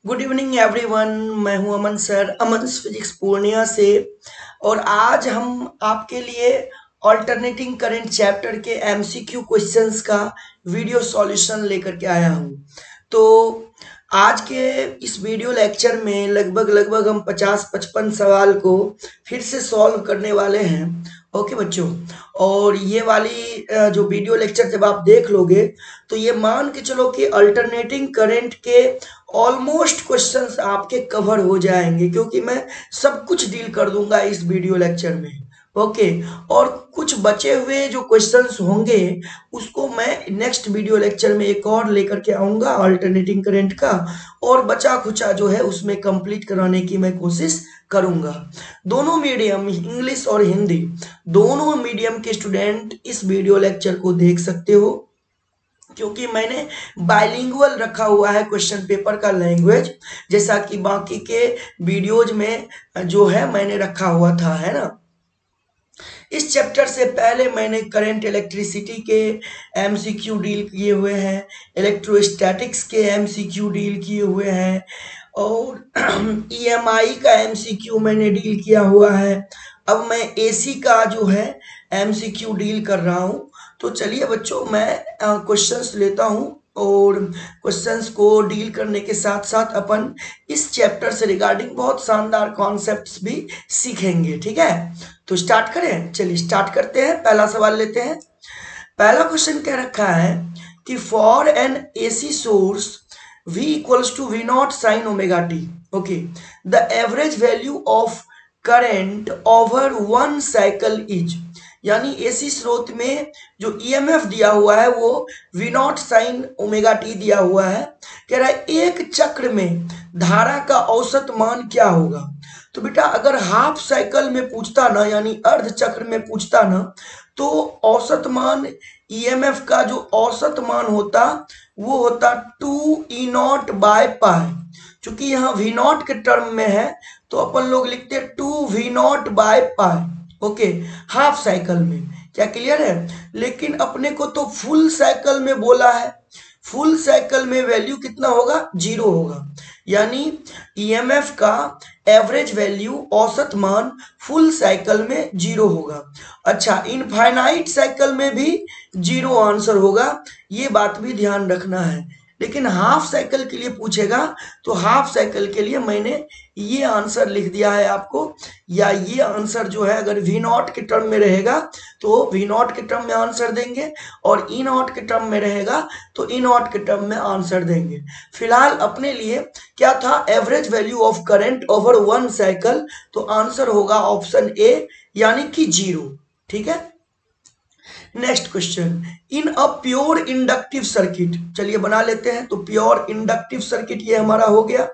Good evening everyone. मैं हूं अमन sir, अमन physics Purnia से। और आज हम आपके लिए ऑल्टरनेटिंग करंट चैप्टर के एमसीक्यू क्वेश्चंस का वीडियो सॉल्यूशन लेकर के आया हूं। तो आज के इस वीडियो लेक्चर में लगभग हम 50-55 सवाल को फिर से सॉल्व करने वाले हैं। ओके बच्चों, और ये वाली जो वीडियो लेक्चर जब आप देख लोगे तो ये मान के चलो कि अल्टरनेटिंग करंट के ऑलमोस्ट क्वेश्चंस आपके कवर हो जाएंगे, क्योंकि मैं सब कुछ डील कर दूंगा इस वीडियो लेक्चर में। ओके, और कुछ बचे हुए जो क्वेश्चंस होंगे उसको मैं नेक्स्ट वीडियो लेक्चर में एक और लेकर के आऊंगा अल्टरनेटिंग करंट का, और बचा खुचा जो है उसमें कंप्लीट कराने की मैं कोशिश करूंगा। दोनों मीडियम, इंग्लिश और हिंदी, दोनों मीडियम के स्टूडेंट इस वीडियो लेक्चर को देख सकते हो, क्योंकि मैंने बाइलिंगुअल रखा हुआ है क्वेश्चन पेपर का लैंग्वेज, जैसा कि बाकी के वीडियोज में जो है मैंने रखा हुआ था, है ना। इस चैप्टर से पहले मैंने करंट इलेक्ट्रिसिटी के एमसीक्यू डील किए हुए हैं, इलेक्ट्रोस्टैटिक्स के एमसीक्यू डील किए हुए हैं, और ईएमआई का एमसीक्यू मैंने डील किया हुआ है। अब मैं एसी का जो है एमसीक्यू डील कर रहा हूं। तो चलिए बच्चों, मैं क्वेश्चंस लेता हूं, और क्वेश्चंस को डील करने के साथ साथ अपन इस चैप्टर से रिगार्डिंग बहुत शानदार कॉन्सेप्ट्स भी सीखेंगे। ठीक है, तो स्टार्ट करें। चलिए स्टार्ट करते हैं, पहला सवाल लेते हैं। पहला क्वेश्चन कह रखा है कि for an AC source V equals to V not sine omega t, okay, the average value of current over one cycle is, यानी एसी स्रोत में जो ईएमएफ दिया हुआ है वो V not sine omega t दिया हुआ है। कह रहा है एक चक्र में धारा का औसत मान क्या होगा। तो बेटा अगर हाफ साइकिल में पूछता ना, यानी अर्ध चक्र में पूछता ना, तो औसत मान ईएमएफ का जो औसत मान होता वो होता 2E0/पाई। चूंकि यहाँ वी नॉट के टर्म में है तो अपन लोग लिखते 2V0/पाई। ओके, हाफ साइकिल में। क्या क्लियर है? लेकिन अपने को तो फुल साइकिल में बोला है, फुल साइकिल में वैल्यू कितना होगा? 0 होगा, यानी ईएमएफ का एवरेज वैल्यू, औसत मान फुल साइकिल में 0 होगा। अच्छा, इनफाइनाइट साइकिल में भी 0 आंसर होगा, ये बात भी ध्यान रखना है। लेकिन हाफ साइकिल के लिए पूछेगा तो हाफ साइकिल के लिए मैंने ये आंसर लिख दिया है आपको, या ये आंसर जो है अगर वी नॉट के टर्म में रहेगा तो वी नॉट के टर्म में आंसर देंगे, और ई नॉट के टर्म में रहेगा तो ई नॉट के टर्म में आंसर देंगे। फिलहाल अपने लिए क्या था? Average value of current over one cycle, तो आंसर होगा ऑप्शन ए, यानी कि 0। ठीक है, next question, in a pure inductive circuit, चलिए बना लेते हैं। तो प्योर इंडक्टिव सर्किट ये हमारा हो गया,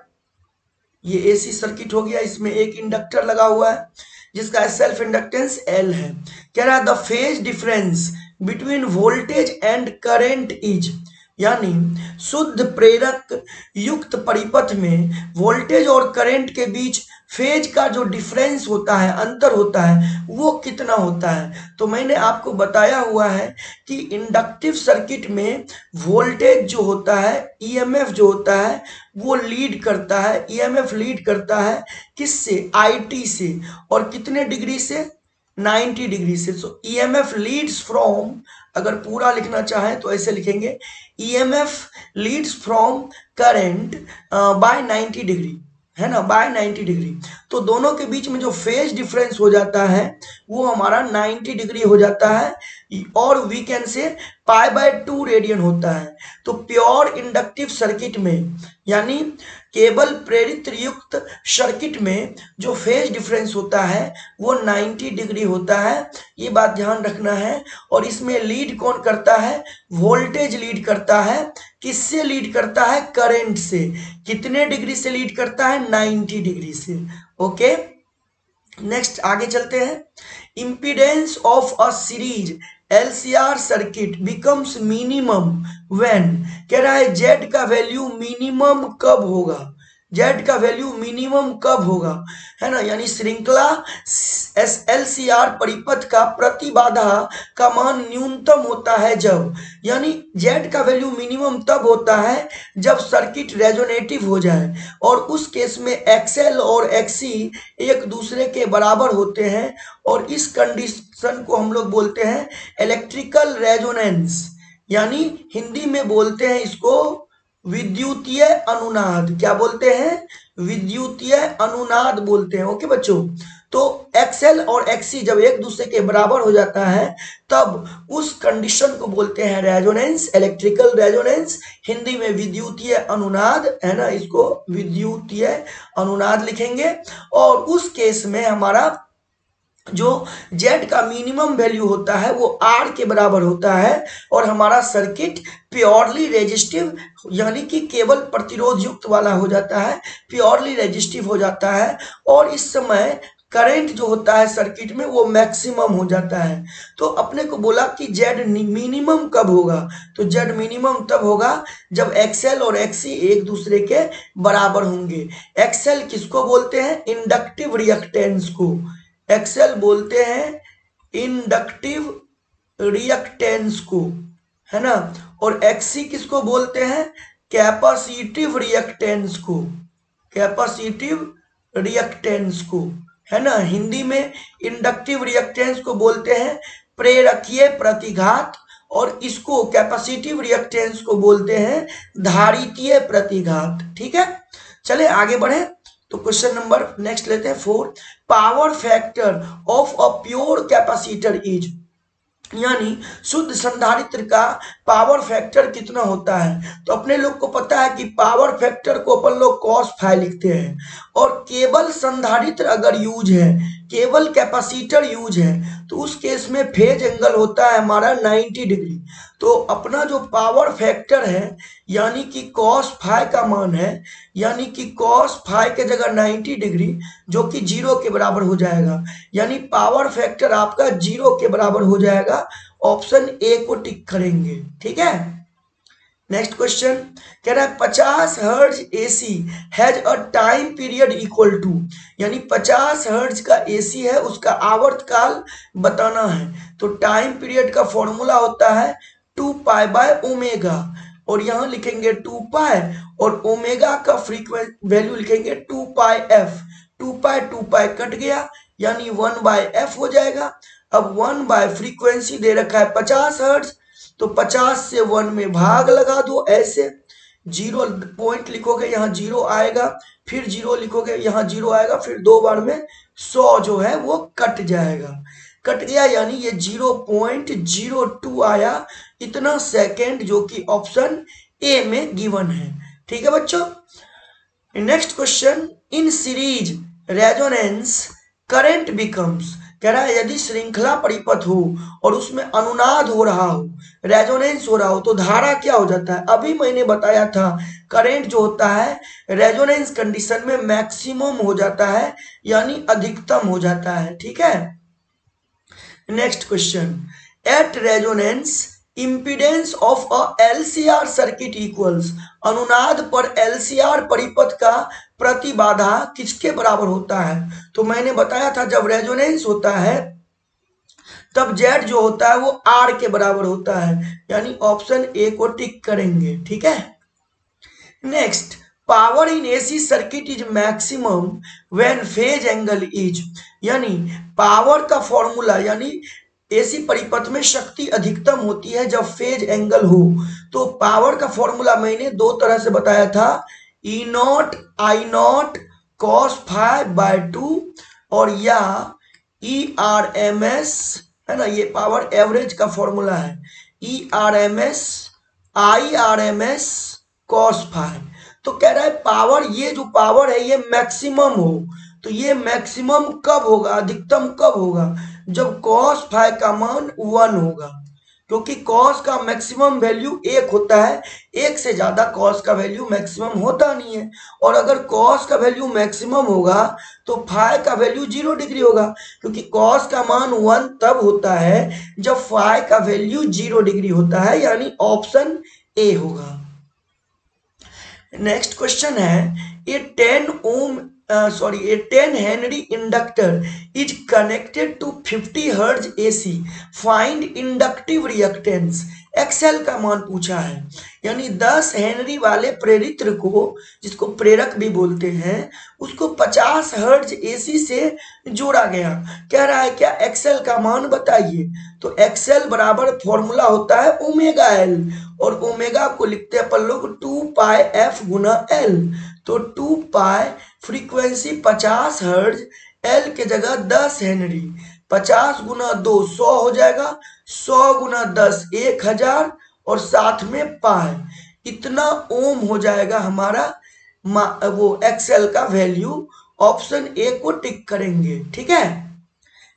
ये एसी सर्किट हो गया, इसमें एक इंडक्टर लगा हुआ है जिसका सेल्फ इंडक्टेंस L है। कह रहा है the phase difference between voltage and current is, यानी शुद्ध प्रेरक युक्त परिपथ में वोल्टेज और करंट के बीच फेज का जो डिफरेंस होता है, अंतर होता है, वो कितना होता है। तो मैंने आपको बताया हुआ है कि इंडक्टिव सर्किट में वोल्टेज जो होता है, ईएमएफ जो होता है, वो लीड करता है, ईएमएफ लीड करता है किससे? आईटी से। और कितने डिग्री से? 90 डिग्री से। सो ईएमएफ लीड्स फ्रॉम, अगर पूरा लिखना चाहें तो ऐसे लिखेंगे, EMF leads from current by 90 degree, है ना, बाय 90 डिग्री। तो दोनों के बीच में जो फेज डिफरेंस हो जाता है वो हमारा 90 डिग्री हो जाता है, और वी कैन से π/2 रेडियन होता है। तो प्योर इंडक्टिव सर्किट में, यानी केवल प्रेरित युक्त सर्किट में जो फेज डिफरेंस होता है वो 90 डिग्री होता है, ये बात ध्यान रखना है। और इसमें लीड कौन करता है? वोल्टेज लीड करता है। किससे लीड करता है? करंट से। कितने डिग्री से लीड करता है? 90 डिग्री से। ओके, नेक्स्ट आगे चलते हैं। Impedance of a series LCR circuit becomes minimum when, कह रहा है जेड का वैल्यू मिनिमम कब होगा? जेड का वैल्यू मिनिमम कब होगा, है ना, यानी श्रृंखला एलसीआर परिपथ का प्रतिबाधा का मान न्यूनतम होता है जब, यानी जेड का वैल्यू मिनिमम तब होता है जब सर्किट रेजोनेटिव हो जाए, और उस केस में एक्सएल और एक्सी एक दूसरे के बराबर होते हैं, और इस कंडीशन को हम लोग बोलते हैं इलेक्ट्रिकल रेजोनेंस, यानी हिंदी में बोलते हैं इसको विद्युतीय अनुनाद। क्या बोलते हैं? विद्युतीय अनुनाद बोलते हैं। ओके बच्चों, तो एक्सएल और एक्सी जब एक दूसरे के बराबर हो जाता है तब उस कंडीशन को बोलते हैं रेजोनेंस, इलेक्ट्रिकल रेजोनेंस, हिंदी में विद्युतीय अनुनाद, है ना, इसको विद्युतीय अनुनाद लिखेंगे। और उस केस में हमारा जो Z का मिनिमम वैल्यू होता है वो R के बराबर होता है, और हमारा सर्किट प्योरली रेजिस्टिव यानी कि केवल प्रतिरोध युक्त वाला हो जाता है, प्योरली रेजिस्टिव हो जाता है, और इस समय करंट जो होता है सर्किट में वो मैक्सिमम हो जाता है। तो अपने को बोला कि Z मिनिमम कब होगा, तो Z मिनिमम तब होगा जब XL और XC एक दूसरे के बराबर होंगे। XL किसको बोलते हैं? इंडक्टिव रिएक्टेंस को एक्सेल बोलते हैं इंडक्टिव रिएक्टेंस को, है ना, और एक्सी किसको बोलते हैं? कैपेसिटिव रिएक्टेंस को, कैपेसिटिव रिएक्टेंस को, है ना। हिंदी में इंडक्टिव रिएक्टेंस को बोलते हैं प्रेरकीय प्रतिघात, और इसको कैपेसिटिव रिएक्टेंस को बोलते हैं धारितीय प्रतिघात। ठीक है, चले आगे बढ़े। तो क्वेश्चन नंबर नेक्स्ट लेते हैं 4। Power factor of a pure capacitor is, यानी शुद्ध संधारित्र का पावर फैक्टर कितना होता है। तो अपने लोग को पता है कि पावर फैक्टर को अपन लोग कॉस फाई लिखते हैं, और केवल संधारित्र अगर यूज है, केवल कैपेसिटर यूज है, तो उस केस में फेज एंगल होता है हमारा 90 डिग्री। तो अपना जो पावर फैक्टर है यानी कि कॉस फाई का मान है, यानी कि कॉस फाई के जगह 90 डिग्री जो कि 0 के बराबर हो जाएगा, यानी पावर फैक्टर आपका 0 के बराबर हो जाएगा। ऑप्शन ए को टिक करेंगे। ठीक है, नेक्स्ट क्वेश्चन कह रहा है 50 hertz AC has a time period equal to, यानी 50 हर्ट्ज का एसी है उसका आवर्तकाल बताना है। तो टाइम पीरियड का फॉर्मूला होता है 2 पाई बाय ओमेगा, और यहां लिखेंगे 2 पाई, और ओमेगा का फ्रीक्वेंसी वैल्यू लिखेंगे 2 पाई एफ। 2 पाई कट गया यानी 1 बाय एफ हो जाएगा। अब 1 बाय फ्रीक्वेंसी दे रखा है 50 हर्ट्ज, तो 50 से 1 में भाग लगा दो, ऐसे 0 पॉइंट लिखोगे यहाँ 0 आएगा, फिर 0 लिखोगे यहाँ 0 आएगा, फिर 2 बार में 100 जो है वो कट जाएगा। कट गया यानी ये 0.02 आया, इतना सेकेंड, जो कि ऑप्शन ए में गिवन है। ठीक है बच्चों, next question in series resonance current becomes, कह रहा है यदि श्रृंखला परिपथ हो और उसमें अनुनाद हो रहा हो, रेजोनेंस हो रहा हो, तो धारा क्या हो जाता है? अभी मैंने बताया था करंट जो होता है रेजोनेंस कंडीशन में मैक्सिमम हो जाता है, यानी अधिकतम हो जाता है। ठीक है, next question at resonance impedance of a LCR circuit equals, अनुनाद पर एलसीआर परिपथ का प्रतिबाधा किसके बराबर होता है? तो मैंने बताया था जब रेजोनेंस होता है तब Z जो होता है वो R के बराबर होता है, यानी ऑप्शन ए को टिक करेंगे। ठीक है, next power in AC circuit is maximum when phase angle is, यानी पावर का फॉर्मूला, यानी एसी परिपथ में शक्ति अधिकतम होती है जब फेज एंगल हो। तो पावर का फॉर्मूला मैंने दो तरह से बताया था, E naught I naught cos phi by 2, और या ई आर एम एस, है ना, ये पावर एवरेज का फॉर्मूला है, E R M S I R M S cos phi. तो कह रहा है पावर, ये जो पावर है ये मैक्सिमम हो, तो ये मैक्सिमम कब होगा, अधिकतम कब होगा? जब कॉस फाई का मान 1 होगा, क्योंकि कॉस का मैक्सिमम वैल्यू 1 होता है, 1 से ज्यादा कॉस का वैल्यू मैक्सिमम होता नहीं है। और अगर कॉस का वैल्यू मैक्सिमम होगा तो फाई का वैल्यू 0 डिग्री होगा, क्योंकि कॉस का मान 1 तब होता है जब फाई का वैल्यू 0 डिग्री होता है, यानी ऑप्शन ए होगा। नेक्स्ट क्वेश्चन है, a 10 henry inductor is connected to 50 hertz AC, find inductive reactance. XL का मान पूछा है, यानी 10 हेनरी वाले प्रेरित्र को, जिसको प्रेरक भी बोलते हैं, उसको 50 हर्ट्ज एसी से जोड़ा गया। कह रहा है क्या एक्सएल का मान बताइए। तो एक्सएल बराबर फॉर्मूला होता है ओमेगा एल, और ओमेगा को लिखते हैं अपन लोग 2 पाई एफ गुना एल। तो 2 पाई फ्रीक्वेंसी 50 हर्ट्ज, एल के जगह 10 हेनरी, 50 गुना 2 100 हो जाएगा, 100 गुना 10 1000, और साथ में पाई, इतना ओम हो जाएगा हमारा वो एक्सएल का वैल्यू। ऑप्शन ए को टिक करेंगे, ठीक है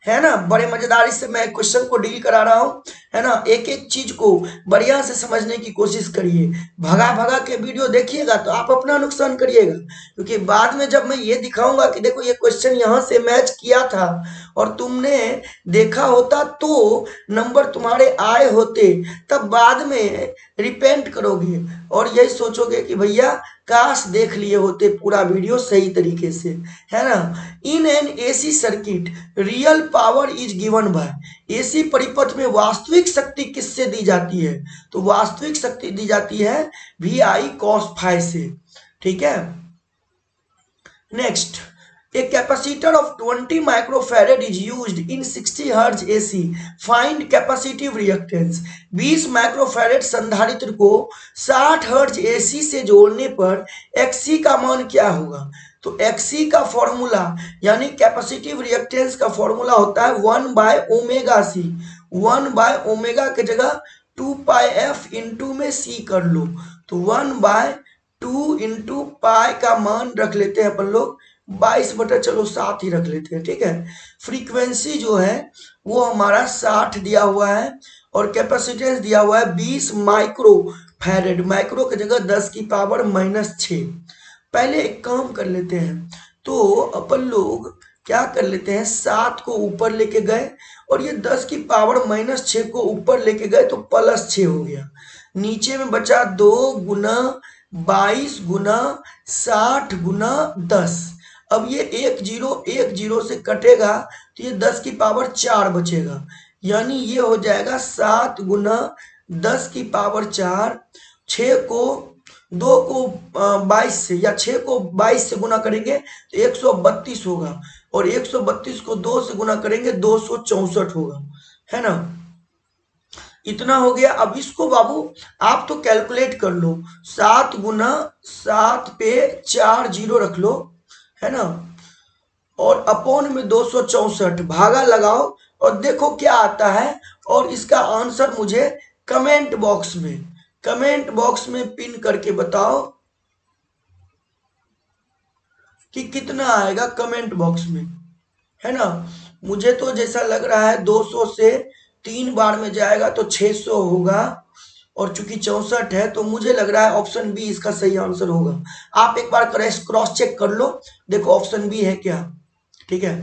ना। बड़े मजेदारी से मैं क्वेश्चन को डील करा रहा हूं, है ना। एक एक चीज को बढ़िया से समझने की कोशिश करिए। भगा भगा के वीडियो देखिएगा तो आप अपना नुकसान करिएगा, क्योंकि बाद में जब मैं ये दिखाऊंगा कि देखो ये क्वेश्चन यहां से मैच किया था और तुमने देखा होता तो नंबर तुम्हारे आए होते, तब बाद में रिपेंट करोगे और यही सोचोगे कि भैया काश देख लिए होते पूरा वीडियो सही तरीके से, है ना। In an AC circuit real power is given by, AC परिपथ में वास्तविक शक्ति किससे दी जाती है। तो वास्तविक शक्ति दी जाती है वी आई कॉस फाई से, ठीक है। Next, a capacitor of 20 microfarad is used in 60 hertz AC, find capacitive reactance। 20 microfarad संधारित्र को 60 हर्ट्ज एसी से जोड़ने पर XC का मान क्या होगा। तो XC का फॉर्मूला यानी कैपेसिटिव रिएक्टेंस का फॉर्मूला होता है 1 by omega C. 1 by omega के जगह 2 पाई एफ इंटू में C कर लो, तो 1 बाय 2 इंटू पाई का मान रख लेते हैं अपन लोग 22 बटा चलो 7 ही रख लेते हैं, ठीक है। फ्रीक्वेंसी जो है वो हमारा 60 दिया हुआ है और कैपेसिटेंस दिया हुआ है 20 माइक्रो फैरेड, माइक्रो की जगह 10 की पावर -6। पहले एक काम कर लेते हैं, तो अपन लोग क्या कर लेते हैं, 7 को ऊपर लेके गए और ये 10 की पावर -6 को ऊपर लेके गए तो +6 हो गया। नीचे में बचा 2 गुना 22 गुना 60 गुना 10। अब ये 1 0 से कटेगा तो ये 10 की पावर 4 बचेगा, यानी ये हो जाएगा 7 गुना 10 की पावर 4। 6 को 2 को 22 से या 6 को 22 से गुना करेंगे तो 132 होगा, और 132 को 2 से गुना करेंगे 264 होगा, है ना। इतना हो गया। अब इसको बाबू आप तो कैलकुलेट कर लो, 7 गुना 7 पे 4 0 रख लो, है ना, और अपॉन में 264 भागा लगाओ और देखो क्या आता है, और इसका आंसर मुझे कमेंट बॉक्स में पिन करके बताओ कि कितना आएगा कमेंट बॉक्स में, है ना। मुझे तो जैसा लग रहा है 200 से 3 बार में जाएगा तो 600 होगा, और चूंकि 64 है तो मुझे लग रहा है ऑप्शन बी इसका सही आंसर होगा। आप एक बार क्रॉस चेक कर लो, देखो ऑप्शन बी है क्या, ठीक है।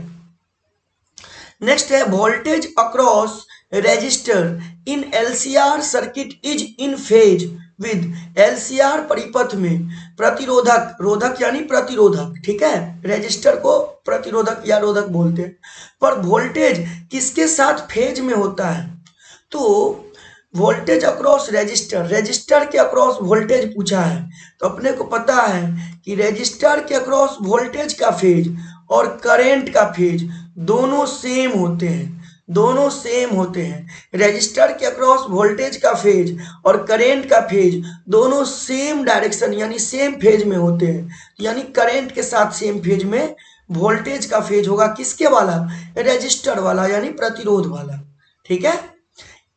नेक्स्ट है, voltage across resistor in LCR circuit is in phase with. LCR परिपथ में प्रतिरोधक, रोधक यानी प्रतिरोधक, ठीक है, रेजिस्टर को प्रतिरोधक या रोधक बोलते हैं, पर वोल्टेज किसके साथ फेज में होता है। तो वोल्टेज अक्रॉस रेजिस्टर, रेजिस्टर के अक्रॉस वोल्टेज पूछा है, तो अपने को पता है कि रेजिस्टर के अक्रॉस वोल्टेज का फेज और करंट का फेज दोनों सेम होते हैं, रेजिस्टर के अक्रॉस वोल्टेज का फेज और करंट का फेज दोनों सेम डायरेक्शन यानी सेम फेज में होते हैं, यानी करंट के साथ सेम फेज में वोल्टेज का फेज होगा किसके वाला, रेजिस्टर वाला यानी प्रतिरोध वाला, ठीक है।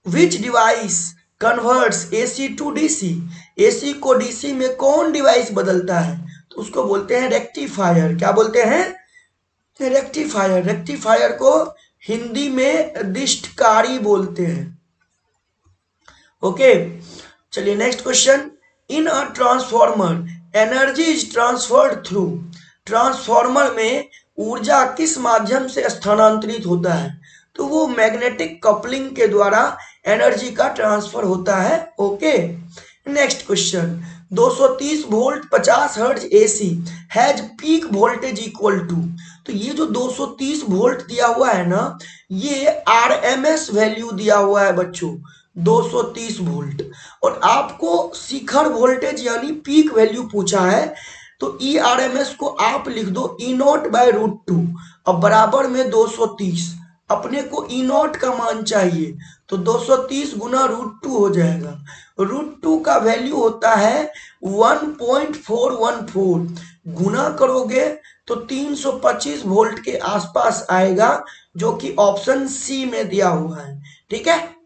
Which device converts AC to DC, AC को डीसी में कौन डिवाइस बदलता है, तो उसको बोलते हैं रेक्टिफायर। क्या बोलते हैं, रेक्टिफायर। रेक्टिफायर को हिंदी में दिष्टकारी बोलते हैं, ओके। चलिए next question, in a transformer energy is transferred through, transformer में ऊर्जा किस माध्यम से स्थानांतरित होता है, तो वो मैग्नेटिक कपलिंग के द्वारा एनर्जी का ट्रांसफर होता है, okay. Next question, 230 volt 50 hertz AC has peak voltage equal to. तो ये जो 230 वोल्ट दिया हुआ है ना, ये आरएमएस वैल्यू दिया हुआ है बच्चों, 230 वोल्ट। और आपको शिखर वोल्टेज यानी पीक वैल्यू पूछा है, तो ई आर एम एस को आप लिख दो ई नॉट बाय √2 और बराबर में 230। अपने को ई नॉट का मान चाहिए, तो 230 गुना √2 हो जाएगा। √2 का वैल्यू होता है 1.414, गुना करोगे तो 325 वोल्ट के आसपास आएगा, जो कि ऑप्शन सी में दिया हुआ है। ठीक है,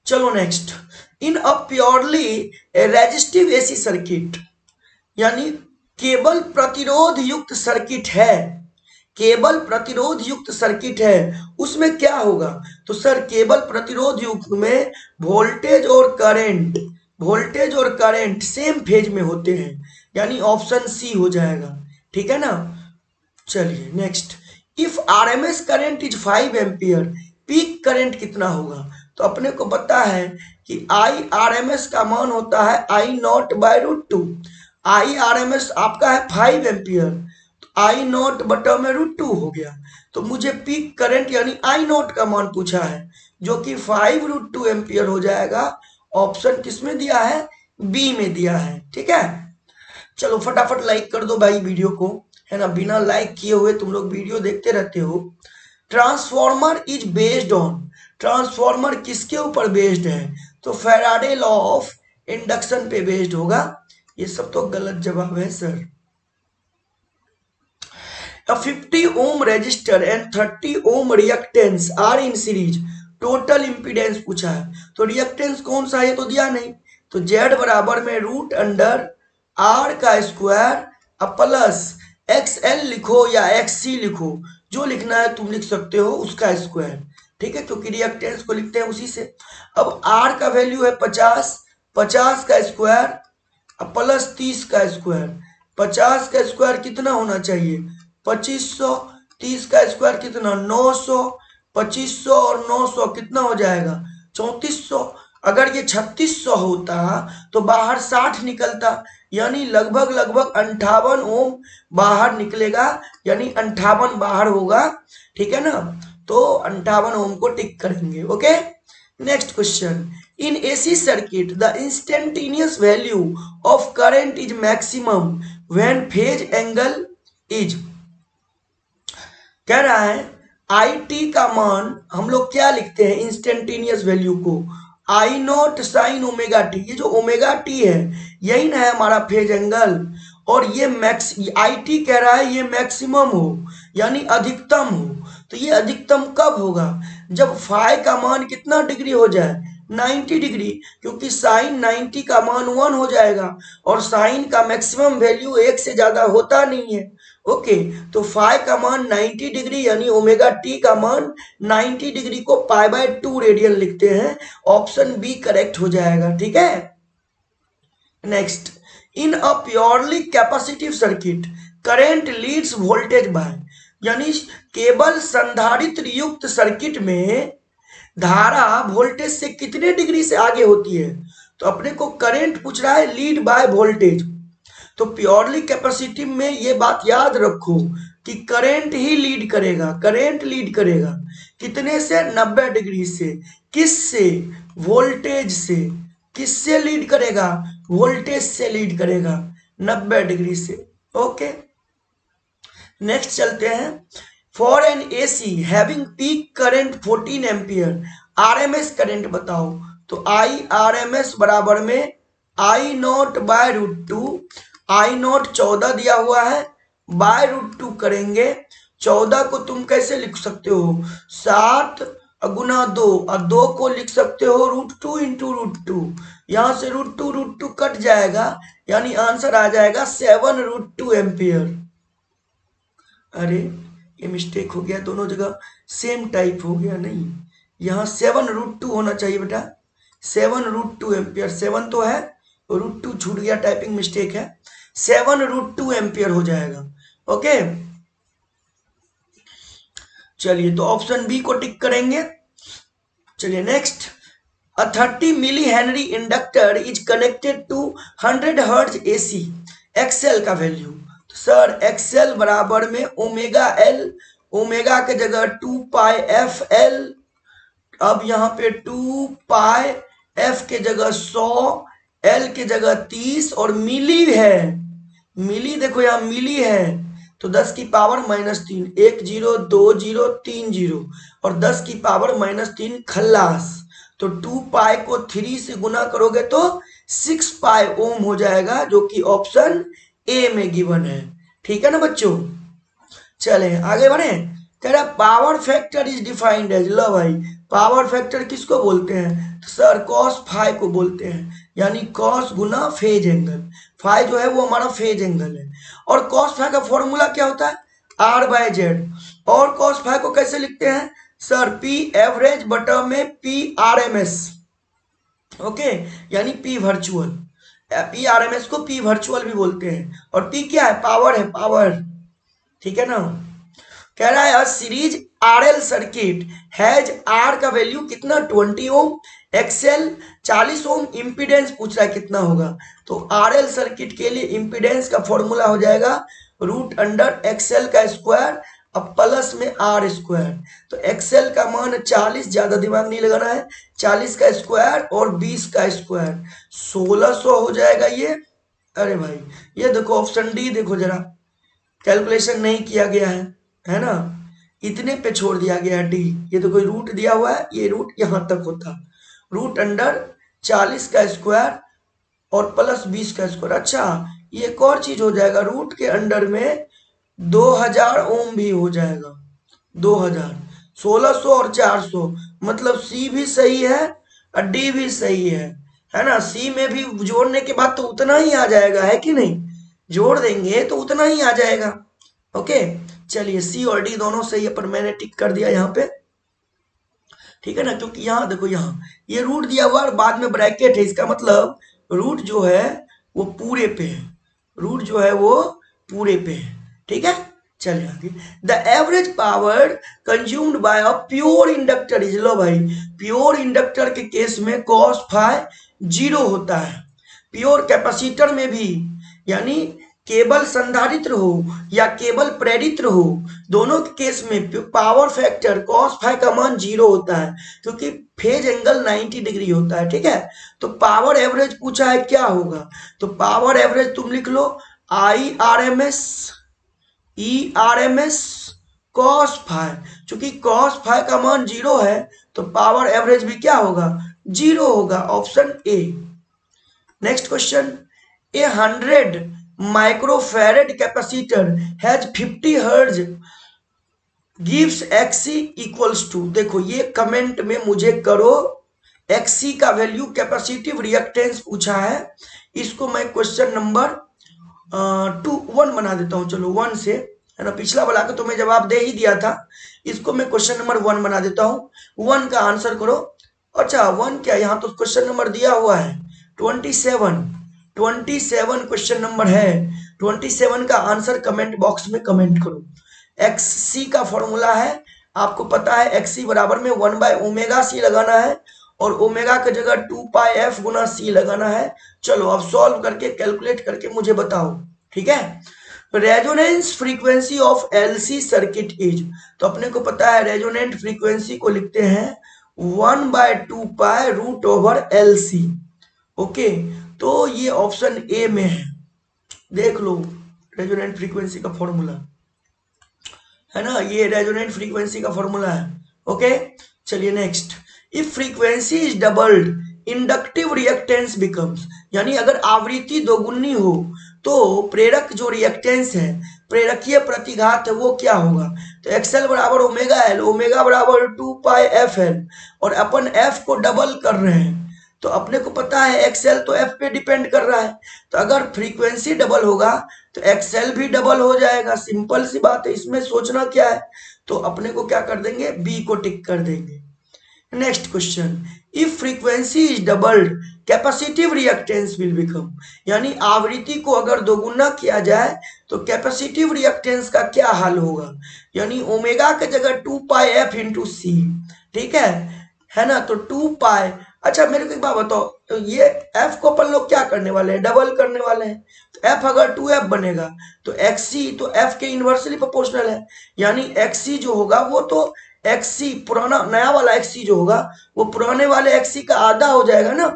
चलो next. In a purely resistive AC circuit, यानी केवल प्रतिरोध युक्त सर्किट है, केवल प्रतिरोध युक्त सर्किट है, उसमें क्या होगा? तो सर केवल प्रतिरोध युक्त में वोल्टेज और करंट सेम फेज में होते हैं, यानी ऑप्शन सी हो जाएगा। ठीक है ना, चलिए next. If RMS current is 5 ampere, peak current कितना होगा? तो अपने को पता है कि आई आरएमएस का मान होता है आई नॉट बाय √2। आई आरएमएस आपका है 5 एम्पियर, तो आई नॉट बटा में √2 हो गया। तो मुझे पीक करंट यानी आई नॉट का मान पूछा है, जो कि 5 √2 एम्पियर हो जाएगा। ऑप्शन किसमें दिया है? बी में दिया है। ठीक है, चलो फटाफट लाइक कर दो भाई वीडियो को, है ना, बिना लाइक किए हुए तुम लोग वीडियो देखते रहते हो। Transformer is based on, transformer किसके ऊपर बेस्ड है? तो फैराडे लॉ ऑफ इंडक्शन पे बेस्ड होगा। ये सब तो गलत जवाब है sir. A 50 ohm resistor and 30 ohm reactance are in series, total impedance पूछा है, तो रिएक्टेंस कौन सा है तो दिया नहीं, तो Z बराबर में √R का स्क्वायर प्लस XL लिखो या XC लिखो, जो लिखना है तुम लिख सकते हो, उसका स्क्वायर। ठीक है, क्योंकि रिएक्टेंस को लिखते हैं उसी से। अब R का वैल्यू है 50, 50 का स्क्वायर प्लस 30 का स्क्वायर। 50 का स्क्वायर कितना होना चाहिए? 2500। 30 का स्क्वायर कितना? 900। 2500 और 900 कितना हो जाएगा? 3400। अगर ये 3600 होता तो बाहर 60 निकलता, यानी लगभग लगभग 58 ओम बाहर निकलेगा, यानी 58 बाहर होगा। ठीक है ना, तो 58 ओम को टिक करेंगे। Okay, next question. In AC circuit, the instantaneous value of current is maximum when phase angle is, कह रहा है आई टी का मान हम लोग क्या लिखते हैं इंस्टेंटेनियस वैल्यू को? आई नॉट साइन ओमेगा टी। ये जो ओमेगा टी है यही ना है हमारा फेज एंगल, और ये मैक्स आई टी कह रहा है ये मैक्सिमम हो यानी अधिकतम हो। तो ये अधिकतम कब होगा? जब फाई का मान कितना डिग्री हो जाए? 90 डिग्री, क्योंकि साइन 90 का मान 1 हो जाएगा और साइन का मैक्सिमम वैल्यू 1 से ज्यादा होता नहीं है। ओके, तो फाई का मान 90 डिग्री यानी ओमेगा टी का मान 90 डिग्री को π/2 रेडियन लिखते हैं। ऑप्शन बी करेक्ट हो जाएगा। ठीक है, next. In a purely capacitive circuit current Leeds voltage bye, यानी केवल संधारित्र युक्त सर्किट में धारा वोल्टेज से कितने डिग्री से आगे होती है? तो अपने को करंट पूछ रहा है लीड बाय वोल्टेज, तो प्योरली कैपेसिटिव में ये बात याद रखो कि करंट ही लीड करेगा। करंट लीड करेगा कितने से? 90 डिग्री से। किस से? वोल्टेज से। किससे लीड करेगा? वोल्टेज से लीड करेगा 90 डिग्री से। ओके, नेक्स्ट चलते हैं। For an AC having peak current 14 ampere, RMS current बताओ। तो आई आरएमएस बराबर में आई नॉट बाय √2। आई नॉट 14 दिया हुआ है, बाय √2 करेंगे। 14 को तुम कैसे लिख सकते हो? 7 गुना 2, और 2 को लिख सकते हो √2 इंटू √2। यहां से √2 कट जाएगा, यानी आंसर आ जाएगा 7 √2 एम्पियर। अरे ये मिस्टेक हो गया, दोनों जगह सेम टाइप हो गया। नहीं, यहाँ 7 होना चाहिए बेटा, 7 एम्पियर। 7 तो है, √2 छूट गया, टाइपिंग मिस्टेक है। 7 एम्पियर हो जाएगा। ओके, चलिए तो ऑप्शन बी को टिक करेंगे। चलिए next. A 30 millihenry inductor is connected to 100 Hz AC. XL का वैल्यू, तो सर XL बराबर में ओमेगा L, ओमेगा के जगह 2 पाई FL, अब यहाँ पे 2 पाई F के जगह 100, L के जगह 30 और मिली है, मिली देखो यहाँ मिली है, तो 10 की पावर -3, 1 0 2 0 3 0 और 10 की पावर -3 खल्लास। तो 2 पाई को 3 से गुना करोगे तो 6 पाई ओम हो जाएगा, जो कि ऑप्शन ए में गिवन है। ठीक है ना बच्चों, चले आगे बढ़े। कह रहा power factor is defined as, लो भाई पावर फैक्टर किसको बोलते हैं, तो सर कॉस फाई को बोलते हैं, यानी कॉस गुना फेज एंगल, फाई जो है वो हमारा फेज एंगल है। और कॉस फाई का फॉर्मूला क्या होता है, R/Z। और कॉस फाई को कैसे लिखते हैं सर, P एवरेज बटा में P RMS, ओके, यानी P वर्चुअल, P RMS को P वर्चुअल भी बोलते हैं। और P क्या है, पावर है, पावर, ठीक है ना। कह रहा है series RL circuit has R का वैल्यू कितना 20 ओम, XL 40 ओम, इंपीडेंस पूछ रहा है कितना होगा, तो RL सर्किट के लिए इंपीडेंस का फॉर्मूला हो जाएगा √XL का स्क्वायर अब प्लस में R स्क्वायर। तो XL का मान 40, ज्यादा दिमाग नहीं लगाना है, 40 का स्क्वायर और 20 का स्क्वायर 1600 हो जाएगा ये। अरे भाई ये देखो ऑप्शन डी, देखो जरा कैलकुलेशन नहीं किया गया है ना, इतने पे छोड़ दिया गया है डी। ये तो कोई रूट दिया हुआ है, ये रूट यहां तक होता, √40 का स्क्वायर और प्लस 20 का स्क्वायर। अच्छा ये एक और चीज हो जाएगा, रूट के अंडर में 2000 ओम भी हो जाएगा, 2000, 1600 और 400, मतलब सी भी सही है और डी भी सही है ना। सी में भी जोड़ने के बाद तो उतना ही आ जाएगा, है कि नहीं, जोड़ देंगे तो उतना ही आ जाएगा। ओके चलिए सी और डी दोनों सही है, पर मैंने टिक कर दिया यहाँ पे, ठीक है ना, क्योंकि यहाँ देखो यहाँ ये रूट दिया हुआ और बाद में ब्रैकेट है, इसका मतलब रूट जो है वो पूरे पे है, रूट जो है वो पूरे पे है, ठीक है। चलिए आगे, the average power consumed by a pure inductor is, लो भाई प्योर इंडक्टर के केस में कॉस फाई 0 होता है, प्योर कैपेसिटर में भी, यानी केवल संधारित्र हो या केवल प्रेरित्र हो, दोनों के केस में पावर फैक्टर कॉस फाई का मान 0 होता है, क्योंकि फेज एंगल 90 डिग्री होता है, ठीक है। तो पावर एवरेज पूछा है क्या होगा, तो पावर एवरेज तुम लिख लो IRMS ERMS कॉस फाई, चूंकि कॉस फाई का मान 0 है तो पावर एवरेज भी क्या होगा, 0 होगा, option A. Next question, a 100 microfarad capacitor has 50 hertz gives XC equals to, देखो ये कमेंट में मुझे करो, XC का वैल्यू कैपेसिटिव रिएक्टेंस पूछा है, इसको मैं क्वेश्चन नंबर 1 बना देता हूं, चलो 1 से, है ना, पिछला वाला का तो मैं जवाब दे ही दिया था, इसको मैं क्वेश्चन नंबर 1 बना देता हूं, 1 का आंसर करो। अच्छा 1 क्या, यहाँ तो क्वेश्चन नंबर दिया हुआ है 27 क्वेश्चन नंबर है, 27 का आंसर कमेंट बॉक्स में कमेंट करो। XC का फॉर्मूला है, आपको पता है XC बराबर में 1/ओमेगा C लगाना है और ओमेगा की जगह 2 पाई F गुना C लगाना है। चलो अब सॉल्व करके कैलकुलेट करके मुझे बताओ, ठीक है। Resonance frequency of LC circuit is, तो अपने को पता है रेजोनेंट फ्रीक्वेंसी को लिखते हैं 1/2 पाई √LC, ओके, तो ये ऑप्शन ए में है, देख लो रेजोनेंट फ्रीक्वेंसी का फॉर्मूला है ना, ये रेजोनेंट फ्रीक्वेंसी का फॉर्मूला है, ओके। चलिए next, if frequency is doubled inductive reactance becomes, यानी अगर आवृत्ति दोगुनी हो तो प्रेरक जो रिएक्टेंस है, प्रेरकीय प्रतिघात है, वो क्या होगा, तो XL बराबर ओमेगा L, ओमेगा बराबर 2 पाई FL, और अपन F को डबल कर रहे हैं, तो अपने को पता है XL तो F पे डिपेंड कर रहा है, तो अगर फ्रीक्वेंसी डबल होगा तो XL भी डबल हो जाएगा, सिंपल सी बात है, इसमें सोचना क्या है, तो अपने को क्या कर देंगे, बी को टिक कर देंगे। Next question, if frequency is doubled capacitive reactance will become, यानी आवृत्ति को अगर दोगुना किया जाए तो कैपेसिटिव रिएक्टेंस का क्या हाल होगा, यानी ओमेगा की जगह 2 पाई F इंटू C, ठीक है ना, तो 2 पाई अच्छा मेरे को एक बात बताओ, तो ये f को अपन लोग क्या करने वाले हैं, डबल करने वाले हैं। तो f अगर 2f बनेगा तो xc तो f के इनवर्सली प्रोपोर्शनल है, यानी xc जो होगा वो तो xc पुराना नया वाला xc जो होगा वो पुराने वाले xc का आधा हो जाएगा ना।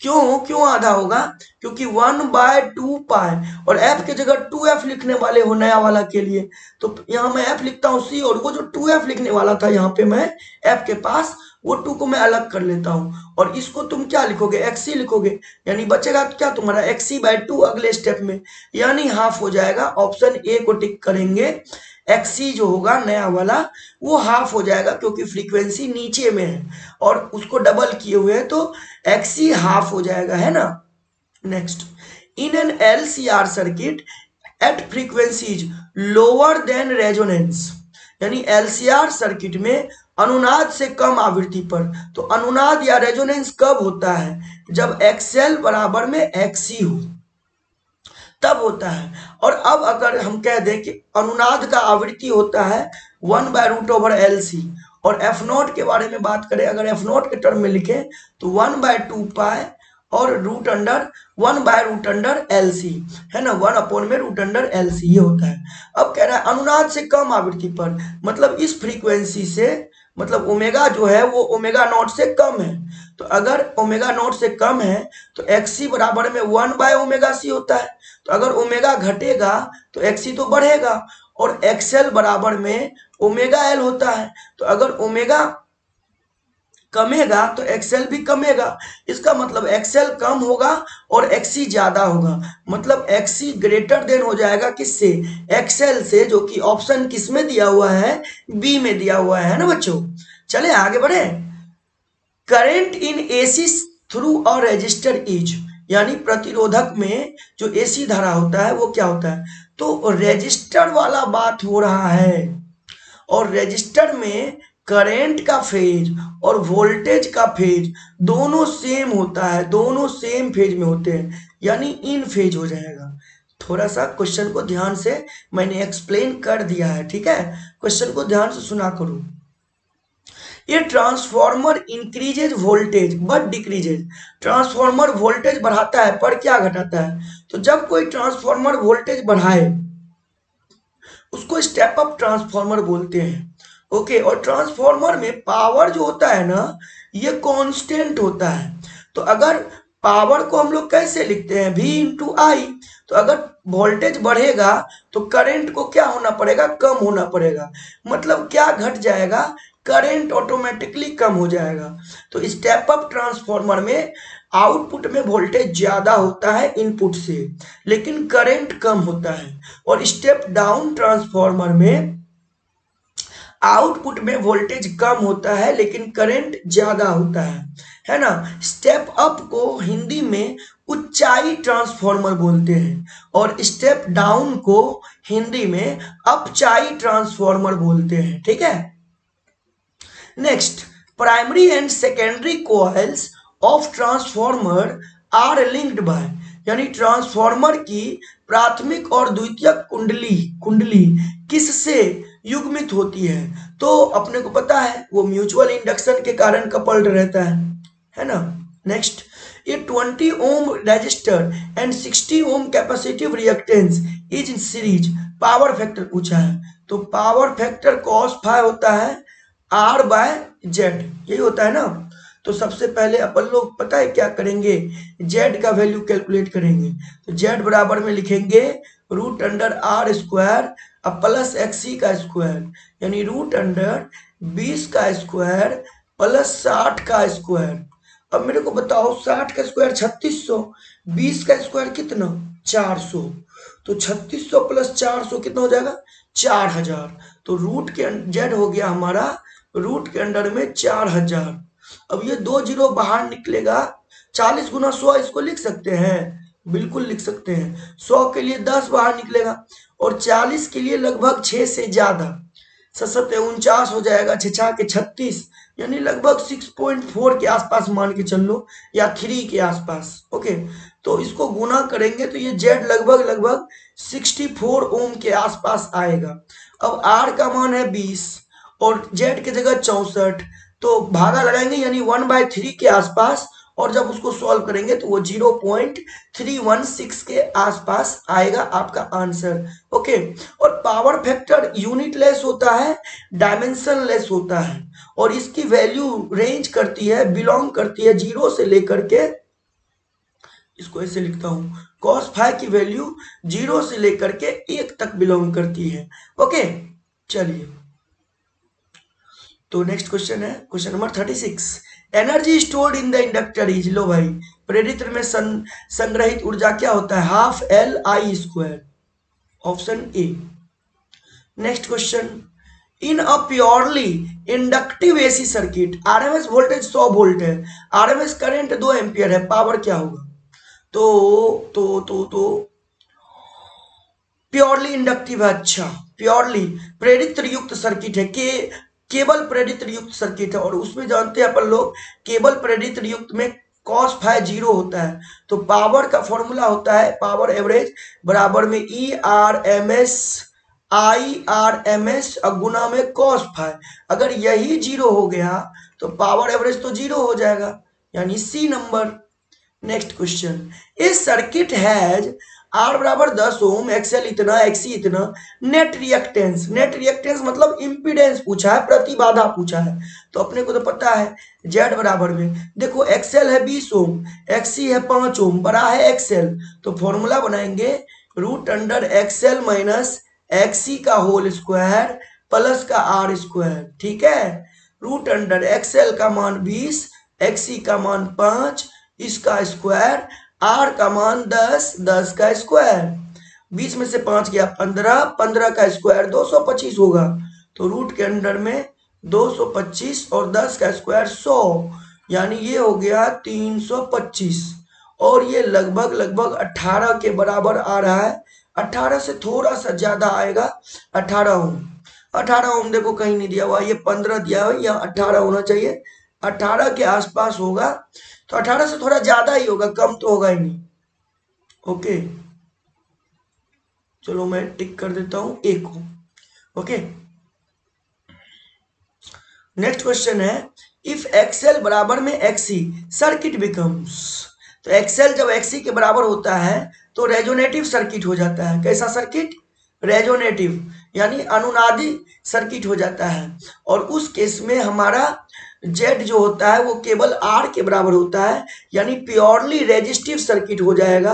क्यों क्यों आधा होगा, क्योंकि 1/2 पाई और f की जगह 2f लिखने वाले हो नया वाला के लिए, तो यहाँ मैं f लिखता हूँ c, और वो जो 2f लिखने वाला था यहाँ पे मैं f के पास वो 2 को मैं अलग कर लेता हूँ, और इसको तुम क्या लिखोगे, xc लिखोगे, यानी बचेगा क्या तुम्हारा xc/2 अगले स्टेप में, यानी हाफ हो जाएगा। ऑप्शन ए को टिक करेंगे, xc जो होगा नया वाला वो हाफ हो जाएगा, क्योंकि फ्रीक्वेंसी नीचे में है और उसको डबल किए हुए हैं तो xc हाफ हो जाएगा, है ना। Next, in an LCR circuit eight frequencies lower than resonance, यानी LCR सर्किट में अनुनाद से कम आवृत्ति पर, तो अनुनाद या रेजोनेंस कब होता है, जब XL बराबर में XC हो तब होता है। और अब अगर हम कह दें कि अनुनाद का आवृत्ति होता है 1/√LC, और f0 के बारे में बात करें, अगर f0 के टर्म में लिखें तो 1/2 पाई और √1/√LC, है ना, 1/√LC ये होता है। अब कह रहा है अनुनाद से कम आवृत्ति पर, मतलब इस फ्रीक्वेंसी से, मतलब ओमेगा जो है वो ओमेगा नॉट से कम है, तो अगर ओमेगा नॉट से कम है तो XC बराबर में 1/ωc होता है, तो अगर ओमेगा घटेगा तो XC तो बढ़ेगा, और XL बराबर में ओमेगा L होता है, तो अगर ओमेगा कमेगा तो XL भी कमेगा, इसका मतलब XL कम होगा और XC ज्यादा होगा, मतलब XC ग्रेटर देन हो जाएगा किससे, XL से, जो कि ऑप्शन किस में दिया हुआ है, बी में दिया हुआ है ना बच्चों। चले आगे बढ़े। Current in AC through a resistor is, यानी प्रतिरोधक में जो AC धारा होता है वो क्या होता है, तो रजिस्टर वाला बात हो रहा है, और रजिस्टर में करंट का फेज और वोल्टेज का फेज दोनों सेम होता है, दोनों सेम फेज में होते हैं, यानी इन फेज हो जाएगा। थोड़ा सा क्वेश्चन को ध्यान से मैंने एक्सप्लेन कर दिया है, ठीक है, क्वेश्चन को ध्यान से सुना करो। ये transformer increases voltage but decreases, transformer voltage बढ़ाता है पर क्या घटाता है, तो जब कोई ट्रांसफॉर्मर वोल्टेज बढ़ाए उसको स्टेप अप ट्रांसफॉर्मर बोलते हैं। ओके, और ट्रांसफॉर्मर में पावर जो होता है ना ये कांस्टेंट होता है, तो अगर पावर को हम लोग कैसे लिखते हैं, V/I, तो अगर वोल्टेज बढ़ेगा तो करंट को क्या होना पड़ेगा, कम होना पड़ेगा, मतलब क्या घट जाएगा, करंट ऑटोमेटिकली कम हो जाएगा। तो स्टेप अप ट्रांसफॉर्मर में आउटपुट में वोल्टेज ज्यादा होता है इनपुट से, लेकिन करंट कम होता है, और स्टेप डाउन ट्रांसफॉर्मर में आउटपुट में वोल्टेज कम होता है लेकिन करंट ज्यादा होता है ना। स्टेप अप को हिंदी में ऊंचाई ट्रांसफॉर्मर बोलते हैं, और स्टेप डाउन को हिंदी में अपचाई ट्रांसफॉर्मर बोलते हैं, ठीक है। Next, primary and secondary coils of transformer are linked by, यानी ट्रांसफॉर्मर की प्राथमिक और द्वितीयक कुंडली कुंडली किससे युग्मित होती है, तो अपने को पता है वो म्यूचुअल इंडक्शन के कारण कपल्ड रहता है ना। नेक्स्ट, ये 20 ohm resistor and 60 ohm capacitive reactance is in series, power factor पूछा है, तो पावर फैक्टर cos फाई होता है R/Z, यही होता है ना। तो सबसे पहले अपन लोग पता है क्या करेंगे, Z का वैल्यू कैलकुलेट करेंगे, तो Z बराबर में लिखेंगे √R² अब प्लस XC का स्क्वायर, यानी √20 का स्क्वायर प्लस 60 का स्क्वायर। अब मेरे को बताओ 60 का स्क्वायर 3600, 20 का स्क्वायर कितना 400, तो 3600 प्लस 400 कितना हो जाएगा 4000, तो रूट के Z हो गया हमारा रूट के अंडर में 4000। अब ये 2 जीरो बाहर निकलेगा, 40 गुना 100 इसको लिख सकते हैं, बिल्कुल लिख सकते हैं, 100 के लिए 10 बाहर निकलेगा और 40 के लिए लगभग 6 से ज्यादा, 7 हो जाएगा, 6 के 36, यानी लगभग 6.4 के आसपास मान के चल लो, या 3 के आसपास। ओके, तो इसको गुना करेंगे तो ये Z लगभग 64 ओम के आसपास आएगा। अब R का मान है 20 और Z की जगह 64, तो भागा लगाएंगे यानी 1/3 के आसपास, और जब उसको सॉल्व करेंगे तो वो 0.316 के आसपास आएगा आपका आंसर। ओके, और पावर फैक्टर यूनिट लेस होता है, डायमेंशन लेस होता है, और इसकी वैल्यू रेंज करती है, बिलोंग करती है 0 से लेकर के, इसको ऐसे लिखता हूं, cos फाई की वैल्यू 0 से लेकर के 1 तक बिलोंग करती है। ओके, चलिए तो नेक्स्ट क्वेश्चन है question number 36। Energy stored in the inductor is, लो भाई, प्रेरित्र में संग्रहित ऊर्जा क्या होता है, half L I square, option A. Next question, in a purely inductive AC circuit RMS voltage 100 volt है, आरएमएस करंट 2 एम्पियर है, पावर क्या होगा? तो प्योरली इंडक्टिव है, अच्छा, प्योरली प्रेरित्र युक्त सर्किट है, केवल प्रेरित्र युक्त सर्किट है, और उसमें जानते हैं अपन लोग केवल प्रेरित्र युक्त में cos फाई 0 होता है, तो पावर का फॉर्मूला होता है पावर एवरेज बराबर में E R M S I R M S गुना में cos फाई। अगर यही 0 हो गया तो पावर एवरेज तो 0 हो जाएगा, यानी सी नंबर। नेक्स्ट क्वेश्चन, इस सर्किट हैज आर बराबर 10 ओम, एक्सएल इतना, एक्सी इतना, नेट रिएक्टेंस मतलब इंपीडेंस पूछा है, प्रतिबाधा पूछा है, तो अपने को तो पता है जेड बराबर में, देखो एक्सएल है 20 ओम, एक्सी है 5 ओम, बड़ा है एक्सएल, तो फॉर्मूला बनाएंगे root under XL minus XC का होल स्क्वायर प्लस का आर स्क्वायर, ठीक है। रूट अंडर एक्सएल का मान 20, एक्सी का मान 5, इसका स्क्वायर, आर का मान 10, 10 का स्क्वायर, 20 में से 5 गया 15, 15 का स्क्वायर 225 होगा, तो रूट के अंडर में 225 और 10 का स्क्वायर 100, यानी ये हो गया 325, और ये लगभग 18 के बराबर आ रहा है, 18 से थोड़ा सा ज्यादा आएगा, 18 ओम, 18 ओम देखो कहीं नहीं दिया हुआ, ये 15 दिया हुआ, यहाँ 18 होना चाहिए, 18 के आसपास होगा, तो 18 से थोड़ा ज्यादा ही होगा, कम तो होगा ही नहीं। ओके, चलो मैं टिक कर देता हूं एक को। ओके, नेक्स्ट क्वेश्चन है, इफ एक्सएल बराबर में एक्सी सर्किट बिकम्स, तो एक्सएल जब एक्सी के बराबर होता है तो रेजोनेटिव सर्किट हो जाता है, कैसा सर्किट, रेजोनेटिव, यानी अनुनादी सर्किट हो जाता है, और उस केस में हमारा जेड जो होता है वो केवल आर के बराबर होता है, यानी प्योरली रेजिस्टिव सर्किट हो जाएगा,